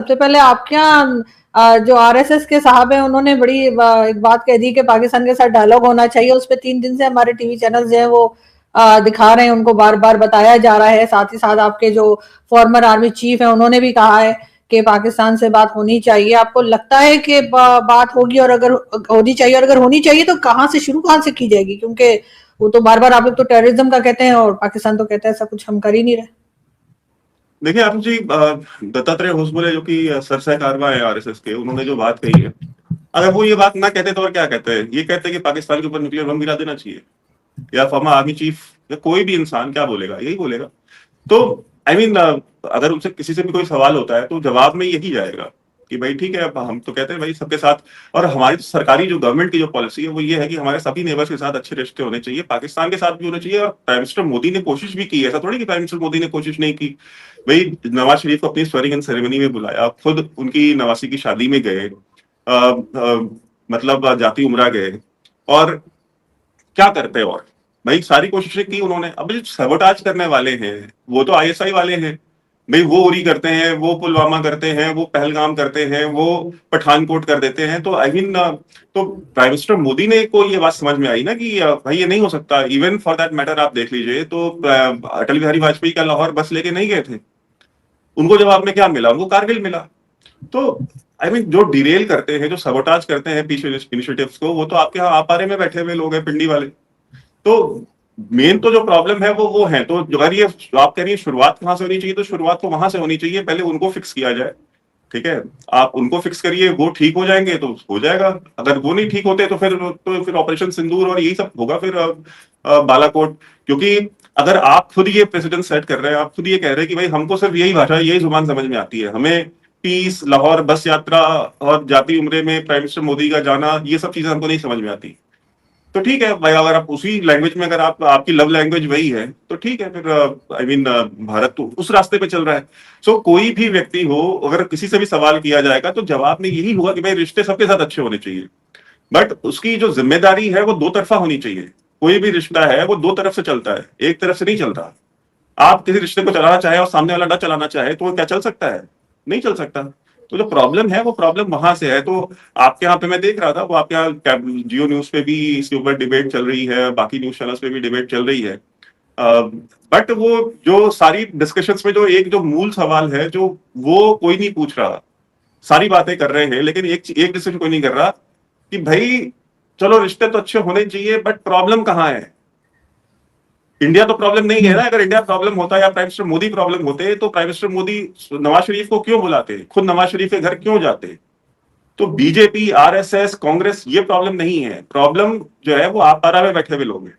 सबसे पहले आपके यहाँ जो आरएसएस के साहब हैं उन्होंने बड़ी एक बात कह दी कि पाकिस्तान के साथ डायलॉग होना चाहिए। उस पर 3 दिन से हमारे टीवी चैनल जो है वो दिखा रहे हैं, उनको बार बार बताया जा रहा है। साथ ही साथ आपके जो फॉर्मर आर्मी चीफ है उन्होंने भी कहा है कि पाकिस्तान से बात होनी चाहिए। आपको लगता है कि बात होगी, और अगर होनी चाहिए, और अगर होनी चाहिए तो कहाँ से शुरू, कहाँ से की जाएगी? क्योंकि वो तो बार बार आप लोग तो टेररिज्म का कहते हैं और पाकिस्तान तो कहता है ऐसा कुछ हम कर ही नहीं रहे। देखिए आप जी, दत्तात्रेय होसबले जो कि सरसह कारवां है आरएसएस के, उन्होंने जो बात कही है, अगर वो ये बात ना कहते तो और क्या कहते हैं? ये कहते हैं कि पाकिस्तान के ऊपर न्यूक्लियर बम गिरा देना चाहिए, या फॉर्मर आर्मी चीफ या कोई भी इंसान क्या बोलेगा? यही बोलेगा। तो आई मीन अगर उनसे किसी से भी कोई सवाल होता है तो जवाब में यही जाएगा कि भाई ठीक है, अब हम तो कहते हैं भाई सबके साथ, और हमारी तो सरकारी जो गवर्नमेंट की जो पॉलिसी है वो ये है कि हमारे सभी नेबर्स के साथ अच्छे रिश्ते होने चाहिए, पाकिस्तान के साथ भी होने चाहिए। और प्राइम मिनिस्टर मोदी ने कोशिश भी की है, ऐसा थोड़ी कि प्राइम मिनिस्टर मोदी ने कोशिश नहीं की। भाई नवाज शरीफ को अपनी स्वेरिंग इन सेरेमनी में बुलाया, खुद उनकी नवासी की शादी में गए, मतलब जाती उमरा गए, और क्या करते? और भाई सारी कोशिशें की उन्होंने। अब जो सबोटाज करने वाले हैं वो तो आईएसआई वाले हैं। भाई वो उरी करते हैं, वो पुलवामा करते हैं, वो पहलगाम करते हैं, वो पठानकोट कर देते हैं। तो आई मीन तो प्राइम मिनिस्टर मोदी ने को ये बात समझ में आई ना कि भाई ये नहीं हो सकता। इवन फॉर दैट मैटर आप देख लीजिए तो अटल बिहारी वाजपेयी का लाहौर बस लेके नहीं गए थे, उनको जवाब में क्या मिला? उनको कारगिल मिला। तो आई मीन जो डिरेल करते हैं, जो सबोटाज करते हैं पीछे इनिशिएटिव्स को, वो तो आपके यहाँ आपारे में बैठे हुए लोग हैं, पिंडी वाले। तो मेन तो जो प्रॉब्लम है वो है। तो अगर ये आप कह रही है शुरुआत कहां से होनी चाहिए, तो शुरुआत तो वहां से होनी चाहिए, पहले उनको फिक्स किया जाए। ठीक है, आप उनको फिक्स करिए, वो ठीक हो जाएंगे तो हो जाएगा। अगर वो नहीं ठीक होते तो फिर ऑपरेशन सिंदूर और यही सब होगा, फिर बालाकोट। क्योंकि अगर आप खुद ये प्रेसिडेंट सेट कर रहे हैं, आप खुद ये कह रहे हैं कि भाई हमको सिर्फ यही भाषा, यही जुबान समझ में आती है, हमें पीस, लाहौर बस यात्रा और जाती उम्रे में प्राइम मिनिस्टर मोदी का जाना, ये सब चीजें हमको नहीं समझ में आती। तो ठीक है भाई, अगर आप उसी लैंग्वेज में, अगर आपकी लव लैंग्वेज वही है तो ठीक है, फिर आई मीन भारत तो उस रास्ते पे चल रहा है। सो कोई भी व्यक्ति हो, अगर किसी से भी सवाल किया जाएगा तो जवाब में यही होगा कि भाई रिश्ते सबके साथ अच्छे होने चाहिए, बट उसकी जो जिम्मेदारी है वो दो तरफा होनी चाहिए। कोई भी रिश्ता है वो दो तरफ से चलता है, एक तरफ से नहीं चलता। आप किसी रिश्ते को चलाना चाहे और सामने वाला ना चलाना चाहे तो वो क्या चल सकता है? नहीं चल सकता। तो जो प्रॉब्लम है वो प्रॉब्लम वहां से है। तो आपके यहाँ पे मैं देख रहा था, वो आपके यहाँ जियो न्यूज पे भी इसके ऊपर डिबेट चल रही है, बाकी न्यूज चैनल्स पे भी डिबेट चल रही है। बट वो जो सारी डिस्कशंस में जो एक जो मूल सवाल है, जो वो कोई नहीं पूछ रहा। सारी बातें कर रहे हैं लेकिन एक डिसीजन कोई नहीं कर रहा कि भाई चलो रिश्ते तो अच्छे होने चाहिए, बट प्रॉब्लम कहाँ है? इंडिया तो प्रॉब्लम नहीं है ना। अगर इंडिया प्रॉब्लम होता या प्राइम मिनिस्टर मोदी प्रॉब्लम होते तो प्राइम मिनिस्टर मोदी नवाज शरीफ को क्यों बुलाते, खुद नवाज शरीफ के घर क्यों जाते? तो बीजेपी, आरएसएस, कांग्रेस, ये प्रॉब्लम नहीं है। प्रॉब्लम जो है वो आप पारा में बैठे हुए लोग हैं।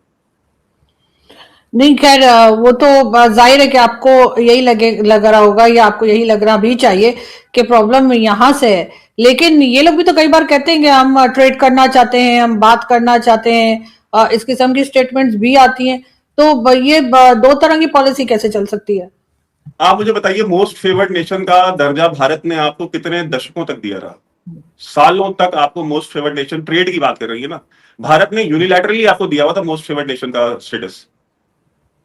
नहीं, खैर वो तो जाहिर है कि आपको यही लग रहा होगा, या आपको यही लगना भी चाहिए कि प्रॉब्लम यहाँ से है। लेकिन ये लोग भी तो कई बार कहते हैं कि हम ट्रेड करना चाहते हैं, हम बात करना चाहते हैं, इस किस्म की स्टेटमेंट्स भी आती हैं। तो ये दो तरह की पॉलिसी कैसे चल सकती है? आप मुझे बताइए, मोस्ट फेवर्ड नेशन का दर्जा भारत ने आपको कितने दशकों तक दिया रहा? सालों तक आपको मोस्ट फेवर्ड नेशन, ट्रेड की बात कर रही है ना, भारत ने यूनिलैटरली आपको दिया हुआ था मोस्ट फेवर्ड नेशन का स्टेटस।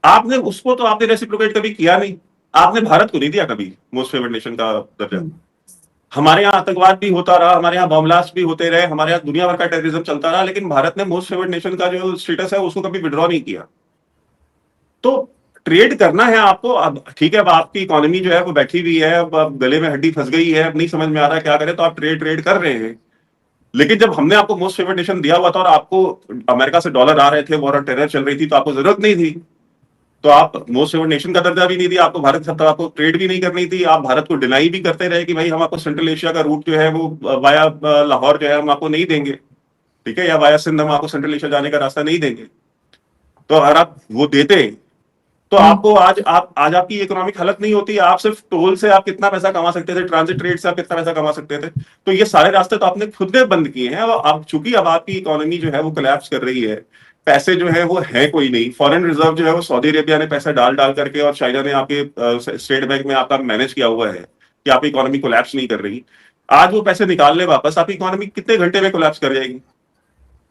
आपने उसको तो आपने रेसिप्रोकेट कभी किया नहीं। आपने भारत को नहीं दिया कभी मोस्ट फेवर्ड नेशन का दर्जा। हमारे यहाँ आतंकवाद भी होता रहा, हमारे यहाँ बम ब्लास्ट भी होते रहे, हमारे यहाँ दुनिया भर का टेररिज्म चलता रहा, लेकिन भारत ने मोस्ट फेवर्ड नेशन का जो स्टेटस है उसको कभी विड्रॉ नहीं किया। तो ट्रेड करना है आपको। अब ठीक है, अब आपकी इकोनॉमी जो है वो बैठी हुई है, अब गले में हड्डी फंस गई है, अब नहीं समझ में आ रहा है क्या करें, तो आप ट्रेड ट्रेड कर रहे हैं। लेकिन जब हमने आपको मोस्ट फेवर्ड नेशन दिया हुआ था और आपको अमेरिका से डॉलर आ रहे थे, वॉर और टेरर चल रही थी, तो आपको जरूरत नहीं थी। तो आप मोस्ट फेवर्ड नेशन का दर्जा भी नहीं दिया आपको, भारत से आपको ट्रेड भी नहीं करनी थी। आप भारत को डिनाई भी करते रहे कि भाई हम आपको सेंट्रल एशिया का रूट जो है वो वाया लाहौर जो है हम आपको नहीं देंगे, ठीक है, या वाया सिंध हम आपको सेंट्रल एशिया जाने का रास्ता नहीं देंगे। तो अगर आप वो देते तो आपको आज आपकी इकोनॉमिक हालत नहीं होती। आप सिर्फ टोल से आप कितना पैसा कमा सकते थे, ट्रांजिट रेट से आप कितना पैसा कमा सकते थे। तो ये सारे रास्ते तो आपने खुद ने बंद किए हैं। अब चूंकि अब आपकी इकोनॉमी जो है वो कोलैप्स कर रही है, पैसे जो है वो है कोई नहीं, फॉरेन रिजर्व जो है वो सऊदी अरेबिया ने पैसा डाल डाल करके और चाइना ने आपके स्टेट बैंक में आपका मैनेज किया हुआ है कि आपकी इकोनॉमी कोलैप्स नहीं कर रही। आज वो पैसे निकाल ले वापस, आपकी इकोनॉमी कितने घंटे में कोलैप्स कर जाएगी?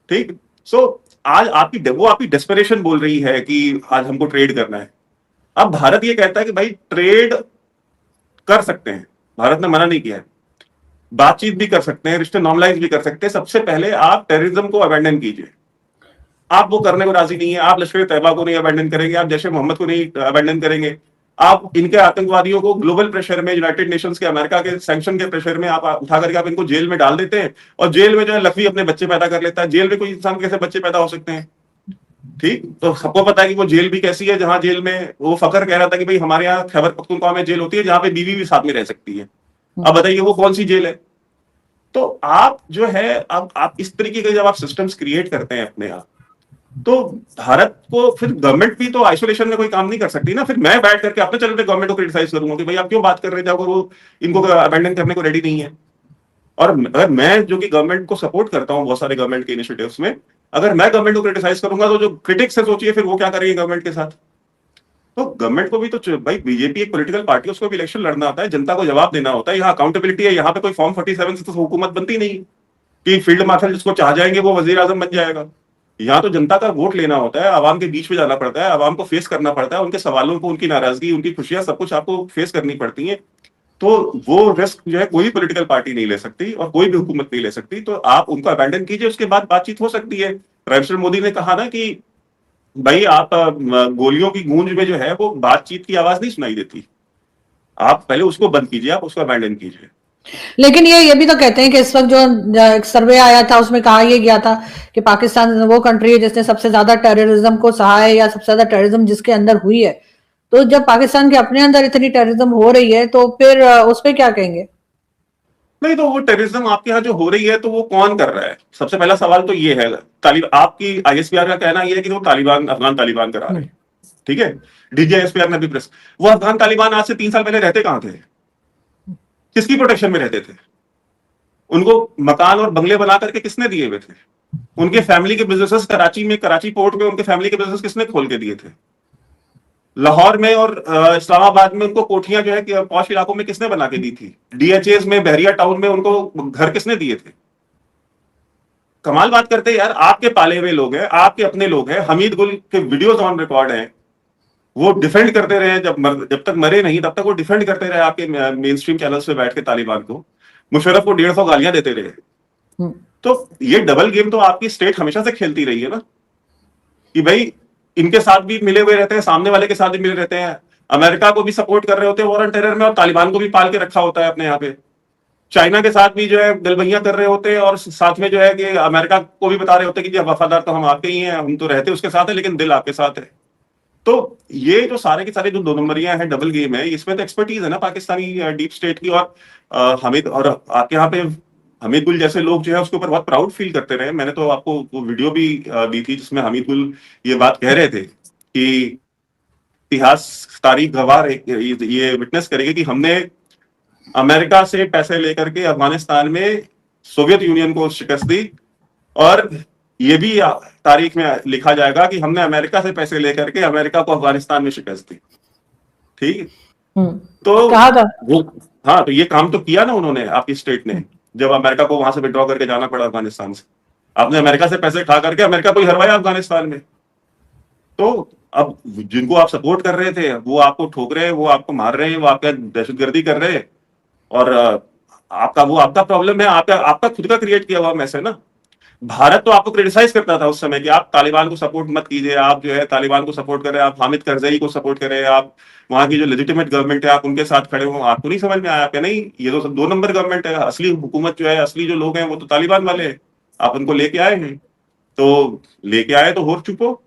ठीक। सो आज आपकी डेस्परेशन बोल रही है कि आज हमको ट्रेड करना है। अब भारत ये कहता है कि भाई ट्रेड कर सकते हैं, भारत ने मना नहीं किया है, बातचीत भी कर सकते हैं, रिश्ते नॉर्मलाइज भी कर सकते हैं। सबसे पहले आप टेररिज्म को अबैंडन कीजिए। आप वो करने को राजी नहीं है, आप लश्कर तैयबा को नहीं अबैंडन करेंगे, आप जैश ए मोहम्मद को नहीं अबैंडन करेंगे, आप इनके आतंकवादियों को ग्लोबल प्रेशर में, यूनाइटेड नेशंस के, अमेरिका के सैंक्शन के प्रेशर में आप उठा करके आप इनको जेल में डाल देते हैं, और जेल में जो है लकवी अपने बच्चे पैदा कर लेता है। जेल में कोई इंसान कैसे बच्चे पैदा हो सकते हैं? ठीक, तो सबको पता है कि वो जेल भी कैसी है, जहां जेल में वो फकर कह रहा था कि भाई हमारे यहाँ खैबर पख्तूनख्वा में जेल होती है जहां पे बीवी भी साथ में रह सकती है। अब बताइए वो कौन सी जेल है? तो आप जो है, अब आप इस तरीके के जब आप सिस्टम्स क्रिएट करते हैं अपने यहाँ, तो भारत को फिर गवर्नमेंट भी तो आइसोलेशन में कोई काम नहीं कर सकती ना। फिर मैं बैठ करके अपने चैनल पे गवर्नमेंट को क्रिटिसाइज करूंगा कि भाई आप क्यों बात कर रहे थे अगर वो इनको अबैंडन करने को रेडी नहीं है। और अगर मैं, जो कि गवर्नमेंट को सपोर्ट करता हूं बहुत सारे गवर्नमेंट के इनिशिएटिव्स में, अगर मैं गवर्नमेंट को क्रिटिसाइज करूंगा तो जो क्रिटिक्स है, सोचिए फिर वो क्या करेंगे गवर्नमेंट के साथ। तो गवर्नमेंट को भी तो भाई, बीजेपी एक पॉलिटिकल पार्टी, उसको भी इलेक्शन लड़ना होता है, जनता को जवाब देना होता है, यहाँ अकाउंटेबिलिटी है। यहाँ पे कोई फॉर्म 47 से तो हुकूमत बनती नहीं कि फील्ड मार्शल जिसको चाह जाएंगे वो वजीर आजम बन जाएगा। यहाँ तो जनता का वोट लेना होता है, आवाम के बीच में जाना पड़ता है, आवाम को फेस करना पड़ता है, उनके सवालों को, उनकी नाराजगी, उनकी खुशियां, सब कुछ आपको फेस करनी पड़ती है। तो वो रिस्क जो है कोई भी पॉलिटिकल पार्टी नहीं ले सकती और कोई भी हुकूमत नहीं ले सकती। तो आप उनको अबैंडन कीजिए, उसके बाद बातचीत हो सकती है। प्राइम मिनिस्टर मोदी ने कहा ना कि भाई आप गोलियों की गूंज में जो है वो बातचीत की आवाज नहीं सुनाई देती, आप पहले उसको बंद कीजिए, आप उसको अबैंडन कीजिए। लेकिन ये भी तो कहते हैं कि इस वक्त जो एक सर्वे आया था उसमें कहा यह गया था कि पाकिस्तान वो कंट्री है जिसने सबसे ज्यादा टेररिज्म को सहा है, या सबसे ज्यादा टेररिज्म जिसके अंदर हुई है। तो जब पाकिस्तान के अपने अंदर इतनी टेररिज्म हो रही है तो फिर उस पर क्या कहेंगे? नहीं, तो वो टेररिज्म आपके यहाँ जो हो रही है तो वो कौन कर रहा है? सबसे पहला सवाल तो ये है। आपकी आईएसपीआर का कहना ये है कि वो तालिबान, अफगान तालिबान करा रहे हैं। ठीक है, डीजीआईएसपीआर ने भी प्रेस, वो अफगान तालिबान आज से 3 साल पहले रहते कहां थे? किसकी प्रोटेक्शन में रहते थे? उनको मकान और बंगले बना करके किसने दिए हुए थे? उनके फैमिली के बिजनेसेस कराची में, कराची पोर्ट में उनके फैमिली के बिजनेस किसने खोल के दिए थे? लाहौर में और इस्लामाबाद में उनको कोठियां जो है कि पॉश इलाकों में किसने बना के दी थी? डीएचएस में, बहरिया टाउन में उनको घर किसने दिए थे? कमाल बात करते हैं यार, आपके पाले हुए लोग हैं, आपके अपने लोग हैं। हमीद गुल के वीडियोस ऑन रिकॉर्ड हैं, वो डिफेंड करते रहे, जब तक मरे नहीं तब तक वो डिफेंड करते रहे आपके मेन स्ट्रीम चैनल्स पे बैठ के तालिबान को। मुशर्रफ को 150 गालियां देते रहे। तो ये डबल गेम तो आपकी स्टेट हमेशा से खेलती रही है ना, कि भाई इनके साथ भी मिले हुए रहते हैं, सामने वाले के साथ भी मिले रहते हैं, अमेरिका को भी सपोर्ट कर रहे होते हैं वॉर ऑन टेरर में, और तालिबान को भी पाल के रखा होता है अपने यहाँ पे। चाइना के साथ भी जो है गलबैया कर रहे होते हैं, और साथ में जो है कि अमेरिका को भी बता रहे होते हैं कि वफादार तो हम आपके ही हैं, हम तो रहते उसके साथ है लेकिन दिल आपके साथ है। तो ये जो सारे के सारे जो 2 नंबरियां हैं, डबल गेम है, इसमें तो एक्सपर्टीज है ना पाकिस्तानी डीप स्टेट की। और हमीद, और आपके यहाँ पे हमीद गुल जैसे लोग जो है उसके ऊपर बहुत प्राउड फील करते रहे। मैंने तो आपको वो वीडियो भी दी थी जिसमें हमीद गुल ये बात कह रहे थे कि इतिहास, तारीख गवाह ये विटनेस करेगी कि हमने अमेरिका से पैसे लेकर के अफगानिस्तान में सोवियत यूनियन को शिकस्त दी, और ये भी तारीख में लिखा जाएगा कि हमने अमेरिका से पैसे लेकर के अमेरिका को अफगानिस्तान में शिकस्त दी। ठीक है, तो कहा था वो, हाँ, तो ये काम तो किया ना उन्होंने, आपकी स्टेट ने, जब अमेरिका को वहां से विड्रॉ करके जाना पड़ा अफगानिस्तान से, आपने अमेरिका से पैसे खा करके अमेरिका को ही हरवाया अफगानिस्तान में। तो अब जिनको आप सपोर्ट कर रहे थे वो आपको ठोक रहे हैं, वो आपको मार रहे हैं, वो आपका दहशतगर्दी कर रहे हैं, और आपका प्रॉब्लम है, आपका खुद का क्रिएट किया हुआ मैस है ना। भारत तो आपको क्रिटिसाइज करता था उस समय कि आप तालिबान को सपोर्ट मत कीजिए, आप जो है तालिबान को सपोर्ट करें, आप हामिद करजई को सपोर्ट करें, आप वहां की जो लेजिटिमेट गवर्नमेंट है आप उनके साथ खड़े हो। आपको नहीं समझ में आया कि नहीं, ये तो सब 2 नंबर गवर्नमेंट है, असली हुकूमत जो है, असली जो लोग हैं वो तो तालिबान वाले हैं, आप उनको लेके आए हैं, तो लेके आए तो होर चुपो।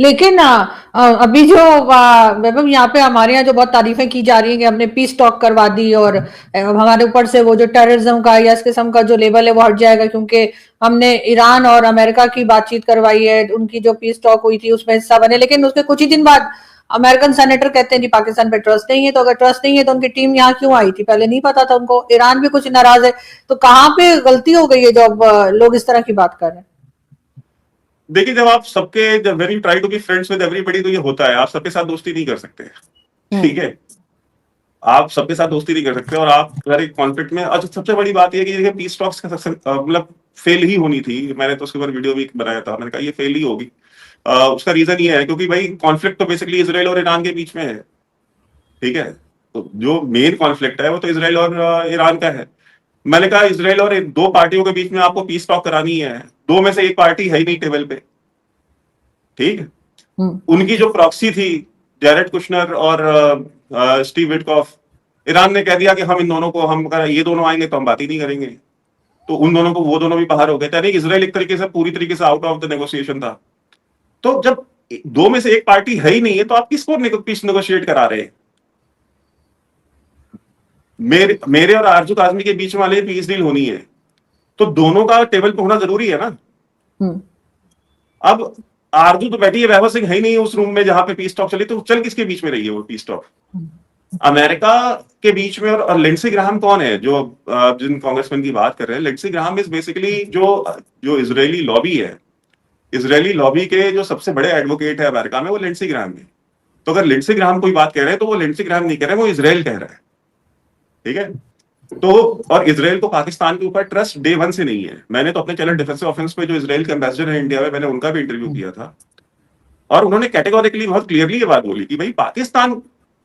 लेकिन अभी जो वैभव यहाँ पे हमारे यहाँ जो बहुत तारीफें की जा रही है कि हमने पीस टॉक करवा दी, और हमारे ऊपर से वो जो टेररिज्म का या इस किस्म का जो लेबल है वो हट जाएगा, क्योंकि हमने ईरान और अमेरिका की बातचीत करवाई है, उनकी जो पीस टॉक हुई थी उसमें हिस्सा बने। लेकिन उसके कुछ ही दिन बाद अमेरिकन सेनेटर कहते हैं जी पाकिस्तान पे ट्रस्ट नहीं है, तो अगर ट्रस्ट नहीं है तो उनकी टीम यहाँ क्यों आई थी? पहले नहीं पता था उनको। ईरान भी कुछ नाराज है, तो कहाँ पे गलती हो गई है जो अब लोग इस तरह की बात कर रहे हैं? देखिए, जब when you try to be friends with everybody तो ये होता है, आप सबके साथ दोस्ती नहीं कर सकते। ठीक है, आप सबके साथ दोस्ती नहीं कर सकते, और आप अगर एक कॉन्फ्लिक्ट में, अच्छा सबसे बड़ी बात ये कि पीस टॉक्स का मतलब फेल ही होनी थी। मैंने तो उसके ऊपर वीडियो भी बनाया था, मैंने कहा ये फेल ही होगी। उसका रीजन ये है क्योंकि भाई कॉन्फ्लिक्ट तो बेसिकली इसराइल और ईरान के बीच में है। ठीक है, तो जो मेन कॉन्फ्लिक्ट है वो तो इसराइल और ईरान का है। मैंने कहा इसराइल और दो पार्टियों के बीच में आपको पीस टॉक करानी है, दो में से एक पार्टी है ही नहीं टेबल पे, ठीक है। हम्म। उनकी जो प्रॉक्सी थी, जैरेड कुशनर और स्टीव विटकॉफ, ईरान ने कह दिया कि हम इन दोनों को, हम अगर ये दोनों आएंगे तो हम बात ही नहीं करेंगे। तो उन दोनों को, वो दोनों भी बाहर हो गए, यानी इसराइल एक तरीके से पूरी तरीके से आउट ऑफ द नेगोशिएशन था। तो जब दो में से एक पार्टी है ही नहीं है तो आप किसको पीस नेगोशिएट करा रहे हैं? मेरे और आरजू काजमी के बीच वाले पीस डील होनी है तो दोनों का टेबल पे होना जरूरी है ना। हम्म। अब आरजू तो बैठी है, वैभव सिंह है ही नहीं उस रूम में जहां पे पीस टॉक चली, तो चल किसके बीच में रही है वो पीस टॉक? अमेरिका के बीच में। और लिंडसे ग्राहम कौन है जो जिन कांग्रेसमैन की बात कर रहे हैं? लिंडसे ग्राहम इज बेसिकली जो जो इजरायली लॉबी है, इजरायली लॉबी के जो सबसे बड़े एडवोकेट है अमेरिका में, वो लिंडसे ग्राहम है। तो अगर लिंडसे ग्राहम कोई बात कह रहे हैं तो वो लिंडसे ग्राहम नहीं कह रहे हैं, वो इसराइल कह रहा है, ठीक है। तो और इसराइल को पाकिस्तान के ऊपर ट्रस्ट डे वन से नहीं है। मैंने तो अपने चैनल डिफेंसिव ऑफेंस पे जो इसराइल के एम्बेसडर है इंडिया में, मैंने उनका भी इंटरव्यू किया था, और उन्होंने कैटेगोरिकली बहुत क्लियरली ये बात बोली कि भाई पाकिस्तान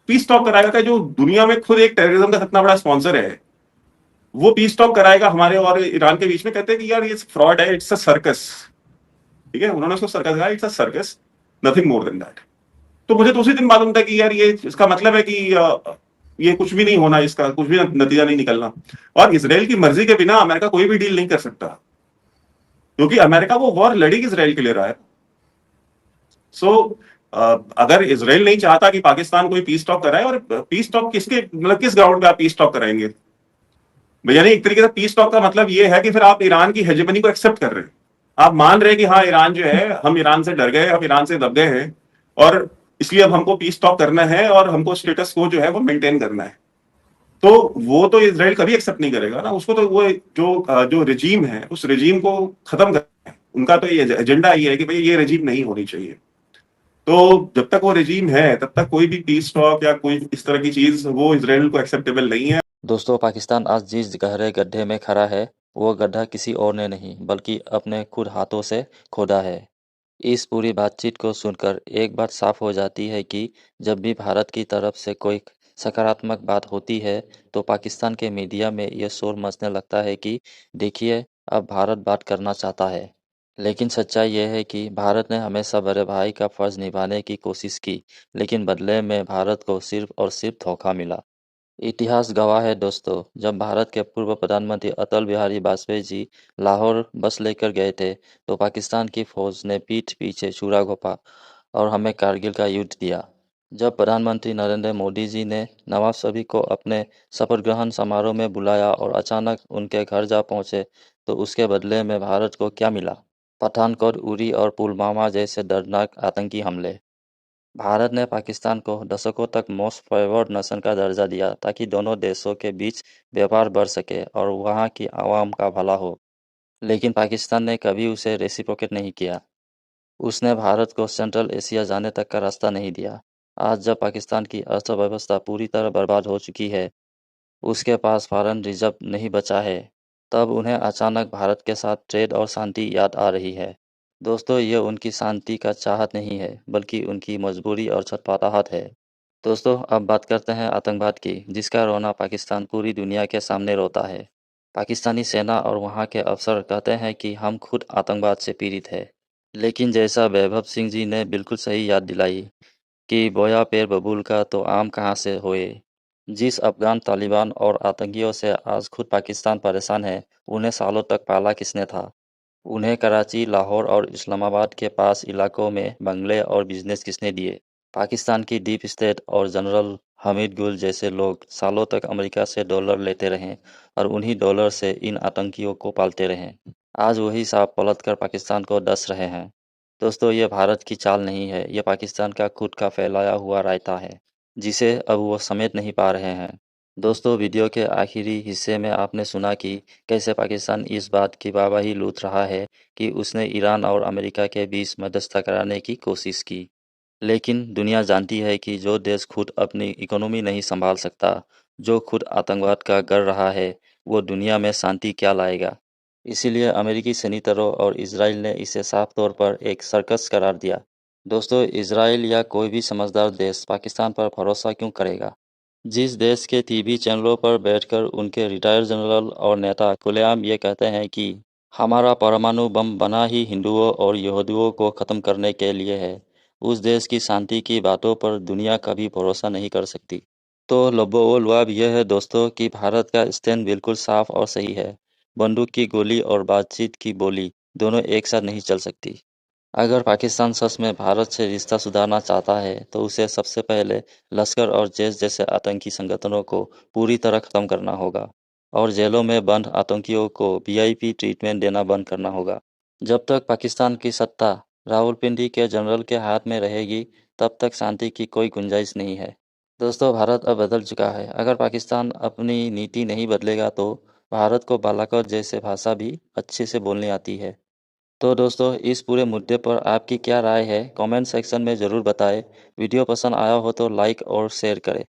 पीस टॉक कराएगा का, जो दुनिया में खुद एक टेररिज्म का इतना बड़ा स्पॉन्सर है, वो पीस टॉक कराएगा हमारे और ईरान के बीच में? कहते हैं कि यार ये फ्रॉड है, इट्स अ सर्कस, ठीक है। उन्होंने उसको सर्कस कहा, it's a circus, nothing more than that. तो मुझे तो उसी दिन मालूम था कि यार ये इसका मतलब है कि ये कुछ भी नहीं होना, इसका कुछ भी नतीजा नहीं निकलना। और इसराइल की मर्जी के बिना अमेरिका कोई भी डील नहीं कर सकता, क्योंकि अमेरिका वो वॉर लड़ी इसराइल के लिए रहा है। सो अगर इसराइल नहीं चाहता कि पाकिस्तान कोई पीस टॉक कराए, और पीस टॉक किसके, मतलब किस ग्राउंड पे आप पीस टॉक कराएंगे? यानी एक तरीके से पीस टॉक का मतलब ये है कि फिर आप ईरान की हेजेमनी को एक्सेप्ट कर रहे हैं, आप मान रहे हैं कि हाँ ईरान जो है, हम ईरान से डर गए, हम ईरान से दब गए हैं, और इसलिए अब हमको पीस टॉक करना है और हमको स्टेटस को जो है वो मेंटेन करना है। तो वो तो इसराइल कभी एक्सेप्ट नहीं करेगा ना, उसको तो वो जो रिजीम है उस रिजीम को खत्म करना है। उनका तो ये एजेंडा ये है कि भाई ये रिजीम नहीं होनी चाहिए। तो जब तक वो रिजीम है तब तक कोई भी पीस टॉक या कोई इस तरह की चीज वो इसराइल को एक्सेप्टेबल नहीं है। दोस्तों, पाकिस्तान आज जिस गहरे गड्ढे में खड़ा है, वो गड्ढा किसी और ने नहीं बल्कि अपने खुद हाथों से खोदा है। इस पूरी बातचीत को सुनकर एक बात साफ हो जाती है कि जब भी भारत की तरफ से कोई सकारात्मक बात होती है, तो पाकिस्तान के मीडिया में ये शोर मचने लगता है कि देखिए, अब भारत बात करना चाहता है। लेकिन सच्चाई यह है कि भारत ने हमेशा बड़े भाई का फर्ज निभाने की कोशिश की, लेकिन बदले में भारत को सिर्फ और सिर्फ धोखा मिला। इतिहास गवाह है दोस्तों, जब भारत के पूर्व प्रधानमंत्री अटल बिहारी वाजपेयी जी लाहौर बस लेकर गए थे, तो पाकिस्तान की फौज ने पीठ पीछे छुरा घोंपा और हमें कारगिल का युद्ध दिया। जब प्रधानमंत्री नरेंद्र मोदी जी ने नवाब शरीफ को अपने शपथ ग्रहण समारोह में बुलाया और अचानक उनके घर जा पहुंचे, तो उसके बदले में भारत को क्या मिला? पठानकोट, उरी और पुलवामा जैसे दर्दनाक आतंकी हमले। भारत ने पाकिस्तान को दशकों तक मोस्ट फेवर्ड नेशन का दर्जा दिया ताकि दोनों देशों के बीच व्यापार बढ़ सके और वहां की आवाम का भला हो। लेकिन पाकिस्तान ने कभी उसे रेसिप्रोकेट नहीं किया। उसने भारत को सेंट्रल एशिया जाने तक का रास्ता नहीं दिया। आज जब पाकिस्तान की अर्थव्यवस्था पूरी तरह बर्बाद हो चुकी है, उसके पास फॉरेन रिजर्व नहीं बचा है, तब उन्हें अचानक भारत के साथ ट्रेड और शांति याद आ रही है। दोस्तों, ये उनकी शांति का चाहत नहीं है, बल्कि उनकी मजबूरी और छटपटाहट है। दोस्तों, अब बात करते हैं आतंकवाद की, जिसका रोना पाकिस्तान पूरी दुनिया के सामने रोता है। पाकिस्तानी सेना और वहाँ के अफसर कहते हैं कि हम खुद आतंकवाद से पीड़ित हैं। लेकिन जैसा वैभव सिंह जी ने बिल्कुल सही याद दिलाई कि बोया पेड़ बबूल का तो आम कहाँ से होए। जिस अफगान तालिबान और आतंकियों से आज खुद पाकिस्तान परेशान है, उन्हें सालों तक पाला किसने था? उन्हें कराची, लाहौर और इस्लामाबाद के पास इलाकों में बंगले और बिजनेस किसने दिए? पाकिस्तान की डीप स्टेट और जनरल हमीद गुल जैसे लोग सालों तक अमेरिका से डॉलर लेते रहे और उन्हीं डॉलर से इन आतंकियों को पालते रहे। आज वही सांप पलटकर पाकिस्तान को डस रहे हैं। दोस्तों, ये भारत की चाल नहीं है, ये पाकिस्तान का खुद का फैलाया हुआ रायता है, जिसे अब वो समेट नहीं पा रहे हैं। दोस्तों, वीडियो के आखिरी हिस्से में आपने सुना कि कैसे पाकिस्तान इस बात की वाहवाही लूट रहा है कि उसने ईरान और अमेरिका के बीच मध्यस्थता कराने की कोशिश की। लेकिन दुनिया जानती है कि जो देश खुद अपनी इकोनॉमी नहीं संभाल सकता, जो खुद आतंकवाद का गढ़ रहा है, वो दुनिया में शांति क्या लाएगा? इसीलिए अमेरिकी सेनेटरों और इजराइल ने इसे साफ तौर पर एक सर्कस करार दिया। दोस्तों, इजराइल या कोई भी समझदार देश पाकिस्तान पर भरोसा क्यों करेगा? जिस देश के टीवी चैनलों पर बैठकर उनके रिटायर्ड जनरल और नेता खुलेआम ये कहते हैं कि हमारा परमाणु बम बना ही हिंदुओं और यहूदियों को ख़त्म करने के लिए है, उस देश की शांति की बातों पर दुनिया कभी भरोसा नहीं कर सकती। तो लबोलवाब यह है दोस्तों कि भारत का स्टैंड बिल्कुल साफ और सही है। बंदूक की गोली और बातचीत की बोली दोनों एक साथ नहीं चल सकती। अगर पाकिस्तान सच में भारत से रिश्ता सुधारना चाहता है तो उसे सबसे पहले लश्कर और जैश जैसे आतंकी संगठनों को पूरी तरह खत्म करना होगा और जेलों में बंद आतंकियों को वीआईपी ट्रीटमेंट देना बंद करना होगा। जब तक पाकिस्तान की सत्ता रावलपिंडी के जनरल के हाथ में रहेगी तब तक शांति की कोई गुंजाइश नहीं है। दोस्तों, भारत अब बदल चुका है। अगर पाकिस्तान अपनी नीति नहीं बदलेगा तो भारत को बालाकोट जैसे भाषा भी अच्छे से बोलनी आती है। तो दोस्तों, इस पूरे मुद्दे पर आपकी क्या राय है कमेंट सेक्शन में ज़रूर बताएं। वीडियो पसंद आया हो तो लाइक और शेयर करें।